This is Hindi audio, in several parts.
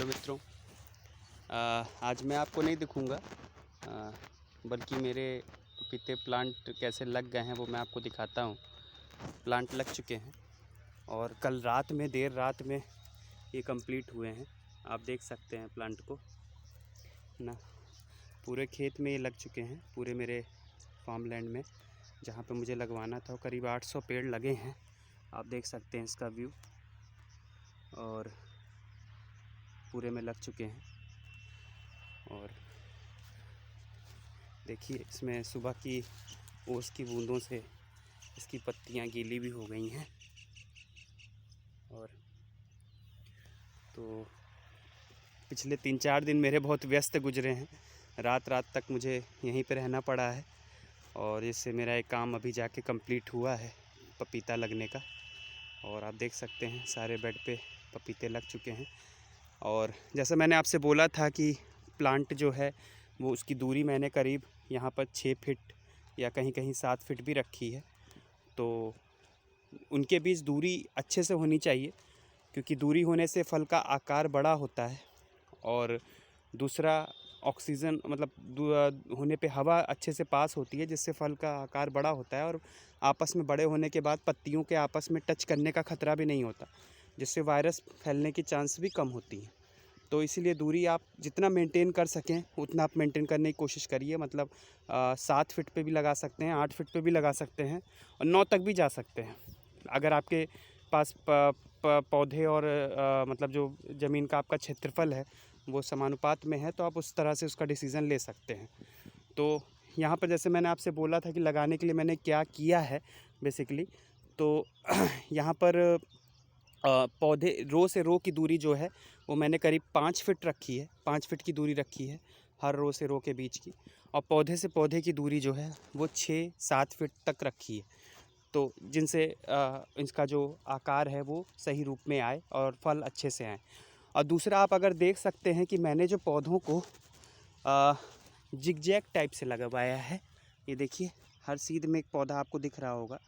मित्रों, आज मैं आपको नहीं दिखाऊंगा, बल्कि मेरे पपीते प्लांट कैसे लग गए हैं वो मैं आपको दिखाता हूँ। प्लांट लग चुके हैं और कल रात में, देर रात में ये कंप्लीट हुए हैं। आप देख सकते हैं प्लांट को ना, पूरे खेत में ये लग चुके हैं। पूरे मेरे फार्म लैंड में जहाँ पे मुझे लगवाना था करीब 800 पेड़ लगे हैं। आप देख सकते हैं इसका व्यू, और पूरे में लग चुके हैं। और देखिए, इसमें सुबह की ओस की बूंदों से इसकी पत्तियां गीली भी हो गई हैं। और तो पिछले 3-4 दिन मेरे बहुत व्यस्त गुजरे हैं। रात रात तक मुझे यहीं पे रहना पड़ा है, और इससे मेरा एक काम अभी जाके कंप्लीट हुआ है, पपीता लगने का। और आप देख सकते हैं सारे बेड पे पपीते लग चुके हैं। और जैसे मैंने आपसे बोला था कि प्लांट जो है वो, उसकी दूरी मैंने करीब यहाँ पर 6 फीट या कहीं कहीं 7 फीट भी रखी है। तो उनके बीच दूरी अच्छे से होनी चाहिए, क्योंकि दूरी होने से फल का आकार बड़ा होता है। और दूसरा, ऑक्सीजन मतलब होने पे हवा अच्छे से पास होती है, जिससे फल का आकार बड़ा होता है। और आपस में बड़े होने के बाद पत्तियों के आपस में टच करने का ख़तरा भी नहीं होता, जिससे वायरस फैलने की चांस भी कम होती है। तो इसीलिए दूरी आप जितना मेंटेन कर सकें उतना आप मेंटेन करने की कोशिश करिए। मतलब 7 फीट पे भी लगा सकते हैं, 8 फीट पे भी लगा सकते हैं, और 9 तक भी जा सकते हैं। अगर आपके पास पौधे और मतलब जो ज़मीन का आपका क्षेत्रफल है वो समानुपात में है, तो आप उस तरह से उसका डिसीज़न ले सकते हैं। तो यहाँ पर जैसे मैंने आपसे बोला था कि लगाने के लिए मैंने क्या किया है बेसिकली, तो यहाँ पर पौधे रो से रो की दूरी जो है वो मैंने करीब 5 फीट रखी है। 5 फीट की दूरी रखी है हर रो से रो के बीच की। और पौधे से पौधे की दूरी जो है वो 6-7 फीट तक रखी है, तो जिनसे इसका जो आकार है वो सही रूप में आए और फल अच्छे से आए। और दूसरा, आप अगर देख सकते हैं कि मैंने जो पौधों को जिगजैग टाइप से लगवाया है, ये देखिए हर सीध में एक पौधा आपको दिख रहा होगा,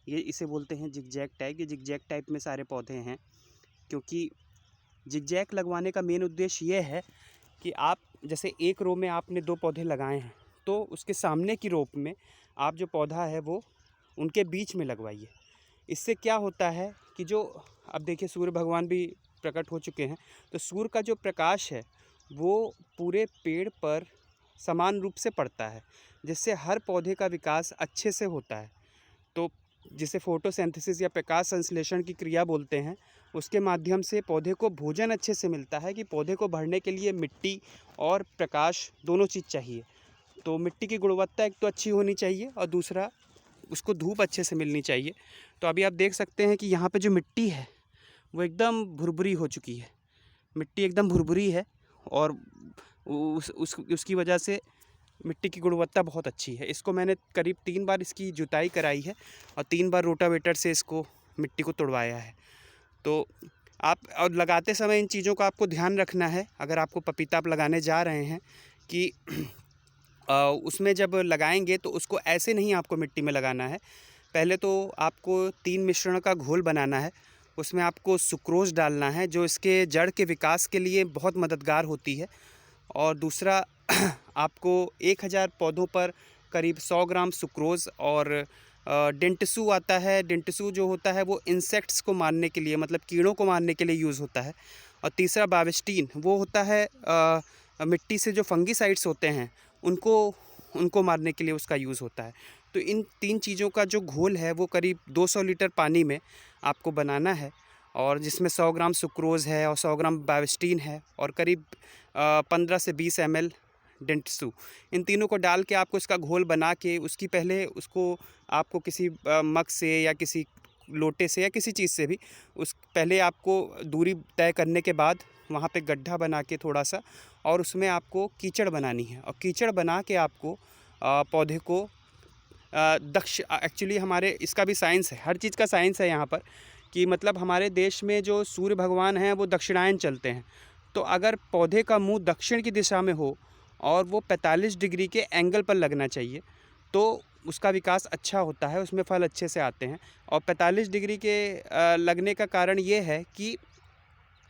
ये इसे बोलते हैं जिगजैग टाइप। ये जिगजैग टाइप में सारे पौधे हैं, क्योंकि जिगजैग लगवाने का मेन उद्देश्य ये है कि आप जैसे एक रो में आपने 2 पौधे लगाए हैं, तो उसके सामने की रो में आप जो पौधा है वो उनके बीच में लगवाइए। इससे क्या होता है कि जो, अब देखिए सूर्य भगवान भी प्रकट हो चुके हैं, तो सूर्य का जो प्रकाश है वो पूरे पेड़ पर समान रूप से पड़ता है, जिससे हर पौधे का विकास अच्छे से होता है। तो जिसे फोटोसिंथेसिस या प्रकाश संश्लेषण की क्रिया बोलते हैं, उसके माध्यम से पौधे को भोजन अच्छे से मिलता है। कि पौधे को बढ़ने के लिए मिट्टी और प्रकाश दोनों चीज़ चाहिए। तो मिट्टी की गुणवत्ता एक तो अच्छी होनी चाहिए, और दूसरा उसको धूप अच्छे से मिलनी चाहिए। तो अभी आप देख सकते हैं कि यहाँ पे जो मिट्टी है वो एकदम भुरभुरी हो चुकी है। मिट्टी एकदम भुरभुरी है, और उसकी वजह से मिट्टी की गुणवत्ता बहुत अच्छी है। इसको मैंने करीब 3 बार इसकी जुताई कराई है, और 3 बार रोटावेटर से इसको मिट्टी को तोड़वाया है। तो आप और लगाते समय इन चीज़ों का आपको ध्यान रखना है। अगर आपको पपीता आप लगाने जा रहे हैं कि उसमें जब लगाएंगे तो उसको ऐसे नहीं आपको मिट्टी में लगाना है। पहले तो आपको 3 मिश्रण का घोल बनाना है। उसमें आपको सुक्रोज डालना है, जो इसके जड़ के विकास के लिए बहुत मददगार होती है। और दूसरा, आपको 1000 पौधों पर करीब 100 ग्राम सुक्रोज, और डेंटसू आता है। डेंटसू जो होता है वो इंसेक्ट्स को मारने के लिए, मतलब कीड़ों को मारने के लिए यूज़ होता है। और तीसरा बाविस्टीन, वो होता है मिट्टी से जो फंगीसाइड्स होते हैं उनको मारने के लिए उसका यूज़ होता है। तो इन 3 चीज़ों का जो घोल है वो करीब 200 लीटर पानी में आपको बनाना है, और जिसमें 100 ग्राम सुक्रोज़ है और 100 ग्राम बाविस्टीन है, और करीब 15 से 20 ml डेंटसू। इन तीनों को डाल के आपको इसका घोल बना के, उसकी पहले उसको आपको किसी मग से या किसी लोटे से या किसी चीज़ से भी उस पहले आपको दूरी तय करने के बाद वहाँ पे गड्ढा बना के थोड़ा सा, और उसमें आपको कीचड़ बनानी है। और कीचड़ बना के आपको पौधे को एक्चुअली हमारे इसका भी साइंस है, हर चीज़ का साइंस है यहाँ पर। कि मतलब हमारे देश में जो सूर्य भगवान हैं वो दक्षिणायन चलते हैं। तो अगर पौधे का मुंह दक्षिण की दिशा में हो और वो 45 डिग्री के एंगल पर लगना चाहिए, तो उसका विकास अच्छा होता है, उसमें फल अच्छे से आते हैं। और 45 डिग्री के लगने का कारण ये है कि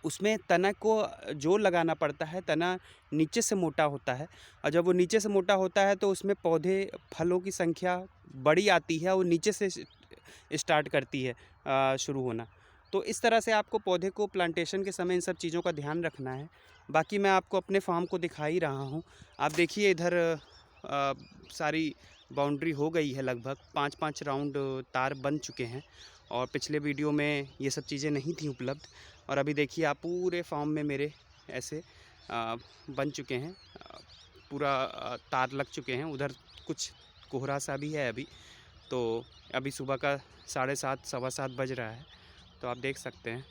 उसमें तना को जोर लगाना पड़ता है। तना नीचे से मोटा होता है और जब वो नीचे से मोटा होता है तो उसमें पौधे फलों की संख्या बड़ी आती है और नीचे से स्टार्ट करती है शुरू होना। तो इस तरह से आपको पौधे को प्लांटेशन के समय इन सब चीज़ों का ध्यान रखना है। बाकी मैं आपको अपने फार्म को दिखा ही रहा हूँ। आप देखिए इधर सारी बाउंड्री हो गई है, लगभग 5-5 राउंड तार बन चुके हैं और पिछले वीडियो में ये सब चीज़ें नहीं थी उपलब्ध। और अभी देखिए आप पूरे फार्म में मेरे ऐसे बन चुके हैं, पूरा तार लग चुके हैं। उधर कुछ कोहरा सा भी है अभी, तो अभी सुबह का 7:30 सवा 7 बज रहा है। तो आप देख सकते हैं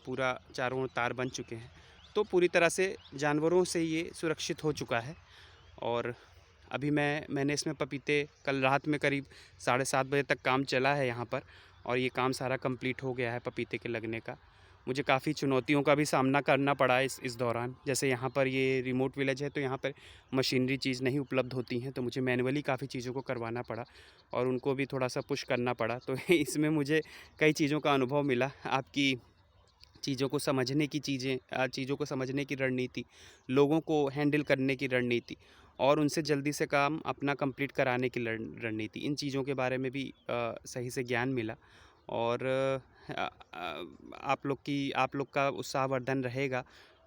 पूरा चारों ओर तार बन चुके हैं। तो पूरी तरह से जानवरों से ये सुरक्षित हो चुका है। और अभी मैंने इसमें पपीते कल रात में करीब 7:30 बजे तक काम चला है यहाँ पर, और ये काम सारा कंप्लीट हो गया है पपीते के लगने का। मुझे काफ़ी चुनौतियों का भी सामना करना पड़ा इस दौरान। जैसे यहाँ पर ये रिमोट विलेज है तो यहाँ पर मशीनरी चीज़ नहीं उपलब्ध होती हैं, तो मुझे मैनुअली काफ़ी चीज़ों को करवाना पड़ा और उनको भी थोड़ा सा पुश करना पड़ा। तो इसमें मुझे कई चीज़ों का अनुभव मिला। आपकी चीज़ों को समझने की चीज़ों को समझने की रणनीति, लोगों को हैंडल करने की रणनीति और उनसे जल्दी से काम अपना कंप्लीट कराने की रणनीति, इन चीज़ों के बारे में भी सही से ज्ञान मिला। और आप लोग का उत्साहवर्धन रहेगा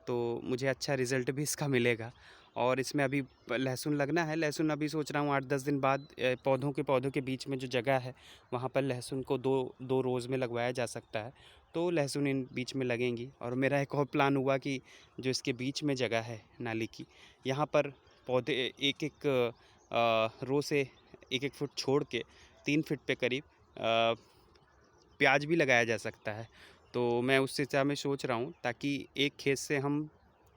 तो मुझे अच्छा रिज़ल्ट भी इसका मिलेगा। और इसमें अभी लहसुन लगना है। लहसुन अभी सोच रहा हूँ 8-10 दिन बाद पौधों के बीच में जो जगह है वहाँ पर लहसुन को दो रोज़ में लगवाया जा सकता है। तो लहसुन इन बीच में लगेंगी। और मेरा एक और प्लान हुआ कि जो इसके बीच में जगह है नाली की, यहाँ पर पौधे एक रो से 1-1 फुट छोड़ के 3 फीट पे करीब प्याज भी लगाया जा सकता है। तो मैं उस दिशा में सोच रहा हूँ ताकि एक खेत से हम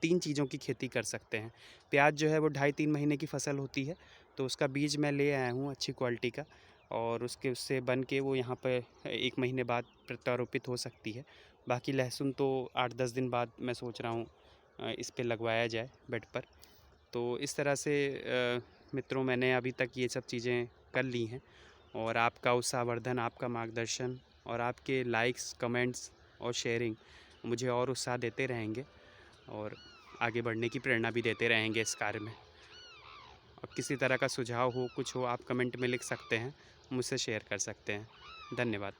3 चीज़ों की खेती कर सकते हैं। प्याज जो है वो 2.5-3 महीने की फसल होती है, तो उसका बीज मैं ले आया हूँ अच्छी क्वालिटी का, और उससे बन के वो यहाँ पे 1 महीने बाद प्रत्यारोपित हो सकती है। बाकी लहसुन तो 8-10 दिन बाद मैं सोच रहा हूँ इस पे लगवाया जाए बेड पर। तो इस तरह से मित्रों मैंने अभी तक ये सब चीज़ें कर ली हैं, और आपका उत्साहवर्धन, आपका मार्गदर्शन और आपके लाइक्स, कमेंट्स और शेयरिंग मुझे और उत्साह देते रहेंगे और आगे बढ़ने की प्रेरणा भी देते रहेंगे इस कार्य में। अब किसी तरह का सुझाव हो, कुछ हो, आप कमेंट में लिख सकते हैं, मुझसे शेयर कर सकते हैं। धन्यवाद।